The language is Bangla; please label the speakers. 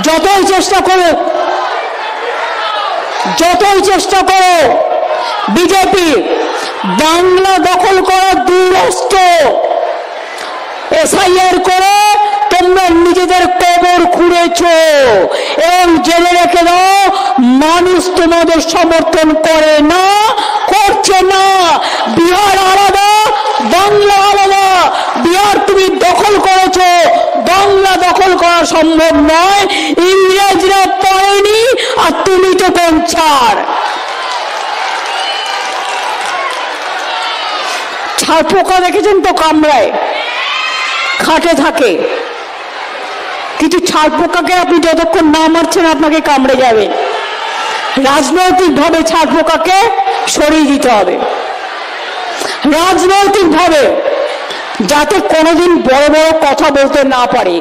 Speaker 1: যতই চেষ্টা করো বিজেপি বাংলা দখল করার দুরস্ত এসআইআর করে তোমরা নিজেদের কবর খুঁড়েছো এবং জেনে রেখে দাও মানুষ তোমাদের সমর্থন করে না, করছে না। বিহার আলাদা, বাংলা আলাদা। বিহার তুমি দখল করেছো, বাংলা দখল করা সম্ভব নয়। ইংরেজরা পারেনি আর তুমি তো পঞ্চার। ছারপোকা দেখেছেন তো কামড়ায়, খাটে থাকে, কিন্তু ছারপোকাকে আপনি যতক্ষণ না মারছেন আপনাকে কামড়ে যাবে। রাজনৈতিকভাবে ছারপোকাকে সরিয়ে দিতে হবে, রাজনৈতিকভাবে, যাতে কোনোদিন বড় বড় কথা বলতে না পারে।